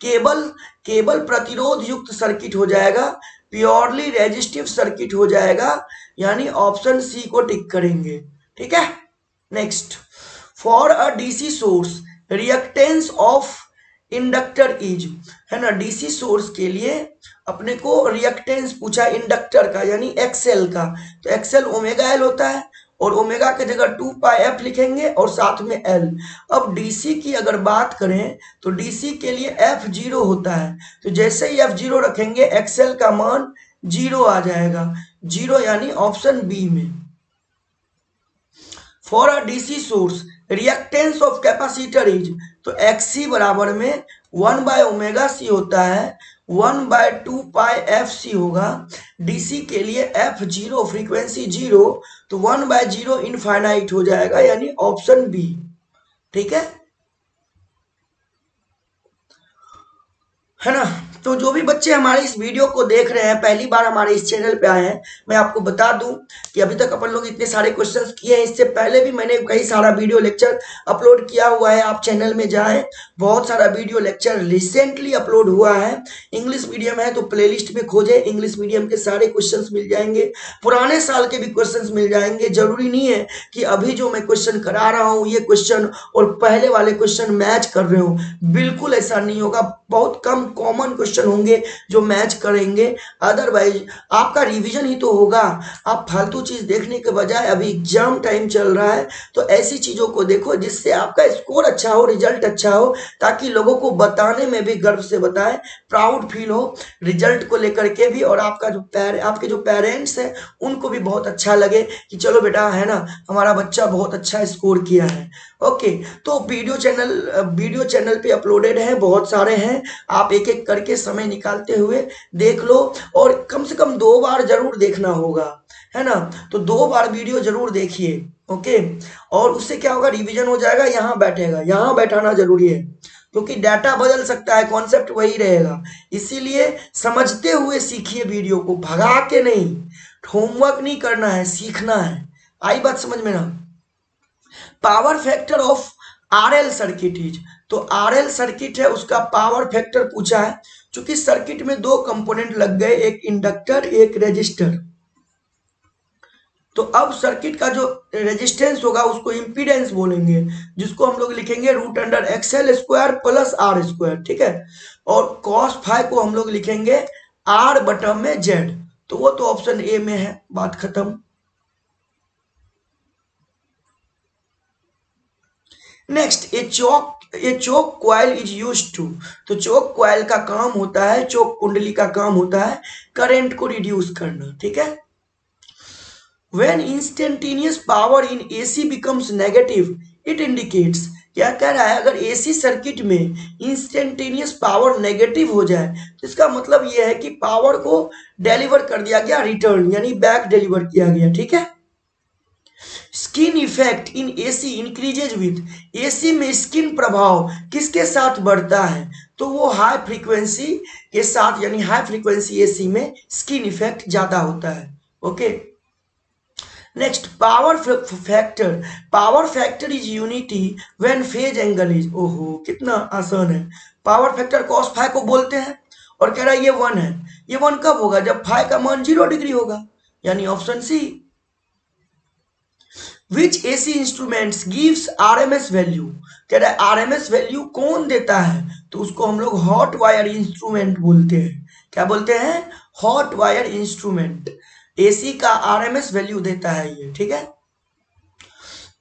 केवल प्रतिरोध युक्त सर्किट हो जाएगा, प्योरली रेजिस्टिव सर्किट हो जाएगा, यानी ऑप्शन सी को टिक करेंगे, ठीक है। Next, for a DC source reactance of inductor is, है ना, डीसी सोर्स के लिए अपने को रिएक्टेंस पूछा इंडक्टर का, यानी एक्सएल का, तो एक्सएल ओमेगा एल होता है, और ओमेगा की जगह 2 पाई एफ लिखेंगे और साथ में एल। अब डीसी की अगर बात करें तो डीसी के लिए एफ 0 होता है, तो जैसे ही एफ 0 रखेंगे एक्सएल का मान 0 आ जाएगा, 0 यानी ऑप्शन बी में। For a DC source reactance of capacitor is, तो एक्सी बराबर में 1/ओमेगा-सी होता है, 1/2 पाई एफ सी होगा, डीसी के लिए एफ 0 फ्रीक्वेंसी 0, तो 1/0 इनफाइनाइट हो जाएगा, यानी ऑप्शन बी, ठीक है ना। तो जो भी बच्चे हमारे इस वीडियो को देख रहे हैं, पहली बार हमारे इस चैनल पे आए हैं, मैं आपको बता दूं कि अभी तक अपन लोग इतने सारे क्वेश्चंस किए हैं, इससे पहले भी मैंने कई सारा वीडियो लेक्चर अपलोड किया हुआ है, आप चैनल में जाएं, बहुत सारा वीडियो लेक्चर रिसेंटली अपलोड हुआ है, इंग्लिश मीडियम है तो प्लेलिस्ट में खोजें, इंग्लिश मीडियम के सारे क्वेश्चन मिल जाएंगे, पुराने साल के भी क्वेश्चन मिल जाएंगे, जरूरी नहीं है कि अभी जो मैं क्वेश्चन करा रहा हूँ ये क्वेश्चन और पहले वाले क्वेश्चन मैच कर रहे हो, बिल्कुल ऐसा नहीं होगा, बहुत कम कॉमन क्वेश्चन होंगे जो मैच करेंगे, अदरवाइज आपका रिवीजन ही तो होगा। आप फालतू चीज देखने के बजाय, अभी एग्जाम टाइम चल रहा है तो ऐसी चीजों को देखो जिससे आपका स्कोर अच्छा हो, रिजल्ट अच्छा हो, ताकि लोगों को बताने में भी गर्व से बताएं, प्राउड फील हो रिजल्ट को लेकर के भी, और आपका जो आपके जो पेरेंट्स हैं उनको भी बहुत अच्छा लगे कि चलो बेटा, है ना, हमारा बच्चा बहुत अच्छा स्कोर किया है। ओके, तो वीडियो चैनल पे अपलोडेड है, बहुत सारे हैं, आप एक एक करके समय निकालते हुए देख लो, और कम से कम 2 बार जरूर देखना होगा, है ना, तो 2 बार वीडियो जरूर देखिए, ओके। और उससे क्या होगा, रिवीजन हो जाएगा, यहाँ बैठेगा, यहाँ बैठाना जरूरी है क्योंकि डाटा बदल सकता है, कॉन्सेप्ट वही रहेगा। इसीलिए समझते हुए सीखिए वीडियो को, भगा के नहीं। होमवर्क नहीं करना है, सीखना है। आई बात समझ में ना। Power factor of RL circuit is, तो आरएल सर्किट है उसका पावर फैक्टर पूछा है। क्योंकि सर्किट में दो कंपोनेंट लग गए, एक इंडक्टर एक रेजिस्टर। तो अब सर्किट का जो रेजिस्टेंस होगा उसको इंपीडेंस बोलेंगे, जिसको हम लोग लिखेंगे root under XL square plus R square, ठीक है। और कॉस फाइव को हम लोग लिखेंगे आर बटन में जेड। तो वो तो ऑप्शन ए में है, बात खत्म। Next, a choke coil is use to, तो चोक क्वाइल का काम होता है, चोक कुंडली का काम होता है करंट को रिड्यूस करना, ठीक है। When instantaneous power in AC becomes negative, it indicates, क्या कह रहा है, अगर एसी सर्किट में इंस्टेंटेनियस पावर नेगेटिव हो जाए तो इसका मतलब यह है कि पावर को डिलीवर कर दिया गया, रिटर्न यानी बैक डिलीवर किया गया, ठीक है। Skin effect in AC increases with, AC में स्किन प्रभाव किसके साथ बढ़ता है, तो वो हाई फ्रीक्वेंसी के साथ, यानी हाई फ्रीक्वेंसी एसी में स्किन इफेक्ट ज्यादा होता है, okay. Next, power factor is unity when phase angle is, ओहो कितना आसान है। पावर फैक्टर कॉस फाइव को बोलते हैं और कह रहा है ये 1 है। ये 1 कब होगा, जब फाइव का मान 0 डिग्री होगा, यानी option C. Which AC instruments gives RMS value, कह रहा है आरएमएस वैल्यू कौन देता है, तो उसको हम लोग हॉट वायर इंस्ट्रूमेंट बोलते हैं। क्या बोलते हैं, हॉट वायर इंस्ट्रूमेंट एसी का आरएमएस वैल्यू देता है ये, ठीक है।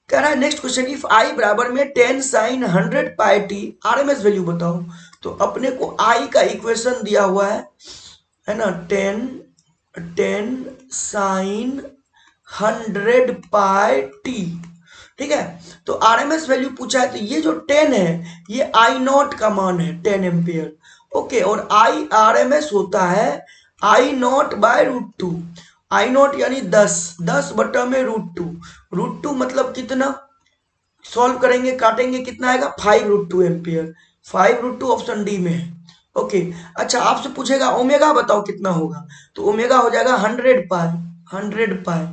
कह रहा है नेक्स्ट क्वेश्चन, इफ आई बराबर में 10 sign 100 pi T, RMS value बताओ। तो अपने को आई का इक्वेशन दिया हुआ है ना, 10 साइन 100 पाई टी, ठीक है। तो आरएमएस वैल्यू पूछा है, तो ये जो 10 है ये आई नॉट का मान है, 10 एम्पियर, ओके। और आई आरएमएस होता है आई नॉट बाय √2, आई नॉट यानी 10 बटा में √2 मतलब कितना, सॉल्व करेंगे काटेंगे कितना आएगा, 5√2 एम्पियर, 5√2 ऑप्शन डी में है, ओके। अच्छा, आपसे पूछेगा ओमेगा बताओ कितना होगा, तो ओमेगा हो जाएगा 100 पाई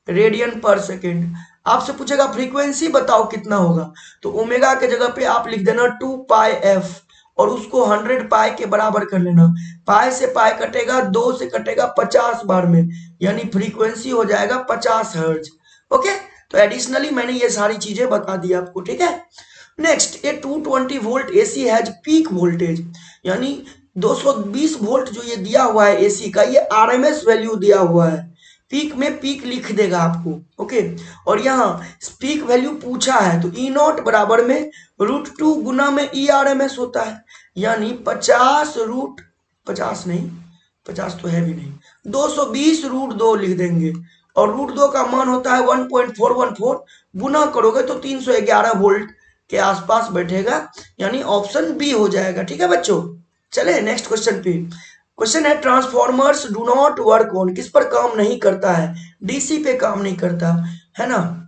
रेडियन पर सेकेंड। आपसे पूछेगा फ्रीक्वेंसी बताओ कितना होगा, तो ओमेगा के जगह पे आप लिख देना 2πf और उसको 100 पाई के बराबर कर लेना। पाई से पाई कटेगा, 2 से कटेगा 50 बार में, यानी फ्रीक्वेंसी हो जाएगा 50 हर्ट्ज, ओके। तो एडिशनली मैंने ये सारी चीजें बता दी आपको, ठीक है। Next, A 220 volt AC has peak voltage, यानी 220 वोल्ट जो ये दिया हुआ है एसी का, ये आरएमएस वैल्यू दिया हुआ है, पीक में पीक लिख देगा आपको, ओके। और यहाँ पीक वैल्यू पूछा है, तो ई नॉट बराबर में √2 गुना में ई आरएमएस होता है, यानी 50 नहीं, 50 तो है भी नहीं, 220 √2 लिख देंगे। और √2 का मान होता है 1.414, गुना करोगे तो 311 वोल्ट के आसपास बैठेगा, यानी ऑप्शन बी हो जाएगा, ठीक है बच्चों। चले नेक्स्ट क्वेश्चन पे। क्वेश्चन है, transformers do not work on, किस पर काम नहीं करता है, डीसी पे काम नहीं करता है ना।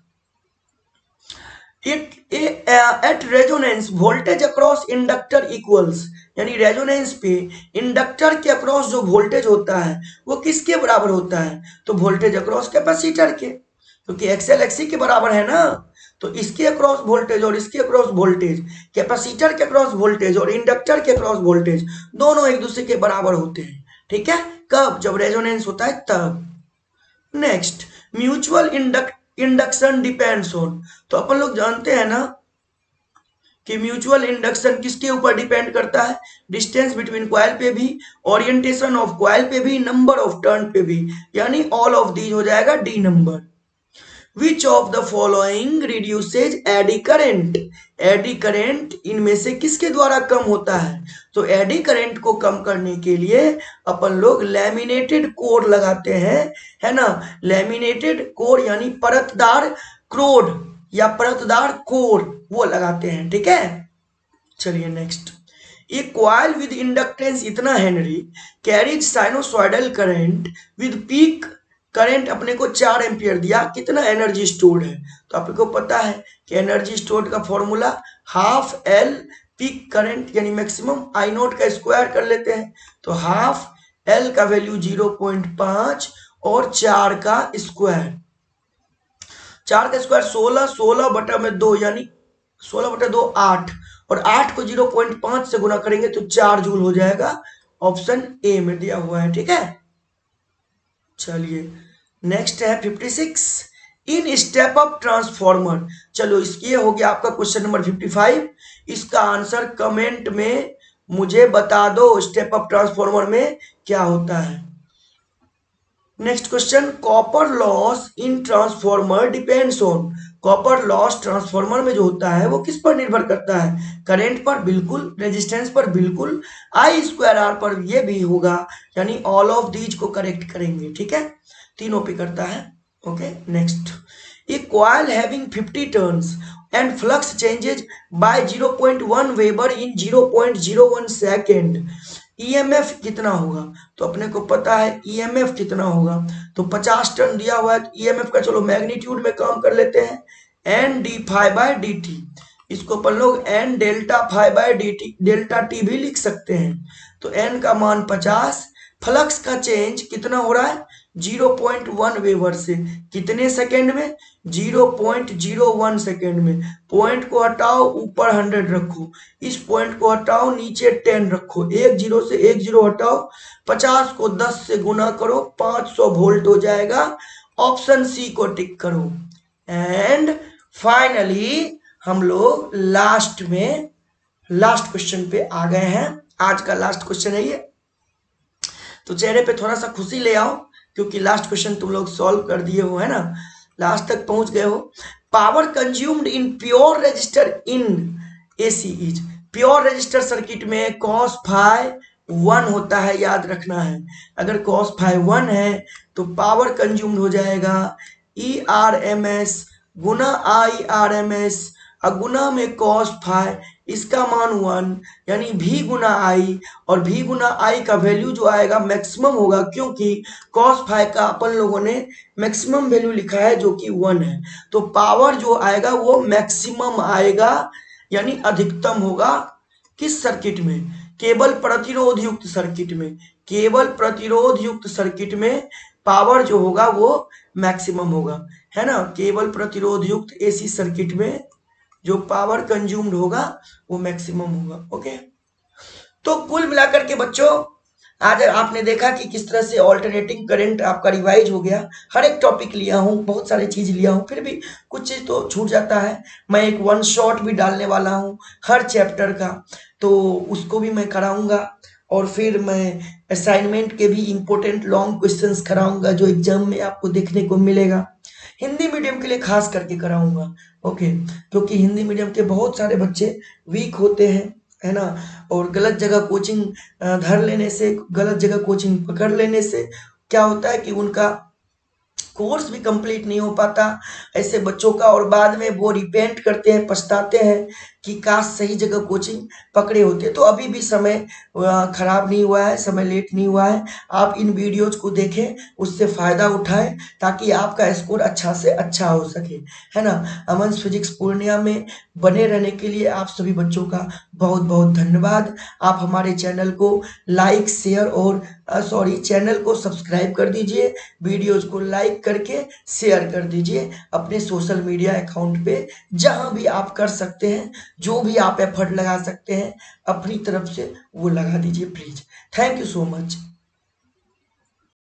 At resonance voltage across inductor equals, यानी रेजोनेंस पे इंडक्टर के अक्रॉस जो वोल्टेज होता है वो किसके बराबर होता है, तो वोल्टेज अक्रॉस कैपेसिटर के, क्योंकि एक्सएल एक्सी के बराबर है ना। तो इसके अक्रॉस वोल्टेज और इसके अक्रॉस वोल्टेज, कैपेसिटर के अक्रॉस वोल्टेज और इंडक्टर के अक्रॉस वोल्टेज दोनों एक दूसरे के बराबर होते हैं, ठीक है। कब, जब रेजोनेंस होता है तब। Next, mutual induction depends on, तो अपन लोग जानते हैं ना कि म्यूचुअल इंडक्शन किसके ऊपर डिपेंड करता है, डिस्टेंस बिटवीन कॉइल पे भी, ओरिएंटेशन ऑफ कॉइल पे भी, नंबर ऑफ टर्न पे भी, यानी ऑल ऑफ दीज हो जाएगा D number. Which of the following reduces AD current, AD current इनमें से किसके द्वारा कम होता है, तो एडी करेंट को कम करने के लिए अपन लोग लैमिनेटेड कोर लगाते हैं, है ना। लैमिनेटेड कोर यानी परतदार क्रोड या परतदार कोर वो लगाते हैं, ठीक है। चलिए next, a coil with inductance इतना henry carries sinusoidal current with peak current अपने को 4 एम्पियर दिया, कितना एनर्जी स्टोर्ड है, तो आपको पता है कि एनर्जी स्टोर्ड का formula half L peak current यानी मैक्सिमम आई नोट का स्क्वायर कर लेते हैं, तो हाफ एल का वैल्यू 0.5 और 4 का स्क्वायर, 4 का स्क्वायर 16, 16 बटा में 2 यानी 16 बटा 2 8, और 8 को 0.5 से गुना करेंगे तो 4 जूल हो जाएगा, ऑप्शन ए में दिया हुआ है। ठीक है, चलिए नेक्स्ट है 56 इन स्टेप अप ट्रांसफॉर्मर। चलो इसकी हो गया आपका क्वेश्चन नंबर 55, इसका आंसर कमेंट में मुझे बता दो, स्टेप अप ट्रांसफॉर्मर में क्या होता है। Next question, copper loss in transformer depends on. Copper loss transformer में जो होता है वो किस पर निर्भर करता है, करंट पर बिल्कुल, रेजिस्टेंस पर बिल्कुल, आई स्क्वायर आर पर ये भी होगा, यानी ऑल ऑफ दीज को करेक्ट करेंगे। ठीक है, तीनों पे करता है। Okay next, a coil having 50 turns and flux changes by 0.1 weber in 0.01 second, EMF कितना होगा, तो अपने को पता है ईएमएफ कितना होगा, तो 50 टर्न दिया हुआ है, तो ईएमएफ का चलो मैग्नीट्यूड में काम कर लेते हैं, N D phi by D T, इसको अपन लोग N delta phi by D T delta T भी लिख सकते हैं, तो एन का मान 50, फ्लक्स का चेंज कितना हो रहा है 0.1 वेबर से, कितने सेकेंड में 0.01 सेकेंड में, पॉइंट को हटाओ ऊपर 100 रखो, इस पॉइंट को हटाओ नीचे 10 रखो, एक जीरो से एक जीरो हटाओ, 50 को 10 से गुना करो 500 वोल्ट हो जाएगा, ऑप्शन सी को टिक करो। एंड फाइनली हम लोग लास्ट क्वेश्चन पे आ गए हैं, आज का लास्ट क्वेश्चन है ये, तो चेहरे पे थोड़ा सा खुशी ले आओ क्योंकि लास्ट क्वेश्चन तुम लोग सॉल्व कर दिए हो, है ना, लास्ट तक पहुंच गए हो। Power consumed in pure resistor in AC is, pure resistor circuit में कॉस फाई 1 होता है, याद रखना है, अगर कॉस फाई 1 है तो पावर कंज्यूम्ड हो जाएगा ई आर एम एस गुना आई आर एम एस गुना में कॉस फाई, इसका मान 1 यानी भी गुना आई, और भी गुना आई का वैल्यू जो आएगा मैक्सिमम होगा, क्योंकि कॉस फाई का अपन लोगों ने मैक्सिमम वैल्यू लिखा है जो कि 1 है, तो पावर जो आएगा वो मैक्सिमम आएगा यानी अधिकतम होगा किस सर्किट में, केवल प्रतिरोध युक्त सर्किट में, केवल प्रतिरोध युक्त सर्किट में पावर जो होगा वो मैक्सिमम होगा, है ना, केवल प्रतिरोध युक्त एसी सर्किट में जो पावर कंज्यूम्ड होगा वो मैक्सिमम होगा। ओके, तो कुल मिलाकर के बच्चों आज आपने देखा कि किस तरह से ऑल्टरनेटिंग करंट आपका रिवाइज हो गया, हर एक टॉपिक लिया हूँ, बहुत सारी चीज लिया हूँ, फिर भी कुछ चीज तो छूट जाता है, मैं एक 1 शॉट भी डालने वाला हूँ हर चैप्टर का, तो उसको भी मैं कराऊंगा, और फिर मैं असाइनमेंट के भी इंपॉर्टेंट लॉन्ग क्वेश्चंस कराऊंगा जो एग्जाम में आपको देखने को मिलेगा, हिंदी मीडियम के लिए खास करके कराऊंगा। ओके, क्योंकि हिंदी मीडियम के बहुत सारे बच्चे वीक होते हैं, है ना, और गलत जगह कोचिंग धर लेने से, गलत जगह कोचिंग पकड़ लेने से क्या होता है कि उनका कोर्स भी कंप्लीट नहीं हो पाता ऐसे बच्चों का, और बाद में वो रिपेंट करते हैं, पछताते हैं कि काश सही जगह कोचिंग पकड़े होते। तो अभी भी समय खराब नहीं हुआ है, समय लेट नहीं हुआ है, आप इन वीडियोज को देखें, उससे फायदा उठाएं ताकि आपका स्कोर अच्छा से अच्छा हो सके, है ना। अमन फिजिक्स पूर्णिया में बने रहने के लिए आप सभी बच्चों का बहुत बहुत धन्यवाद। आप हमारे चैनल को लाइक शेयर और चैनल को सब्सक्राइब कर दीजिए, वीडियोज को लाइक करके शेयर कर दीजिए अपने सोशल मीडिया अकाउंट पे, जहां भी आप कर सकते हैं, जो भी आप एफर्ट लगा सकते हैं अपनी तरफ से वो लगा दीजिए please. Thank you so much.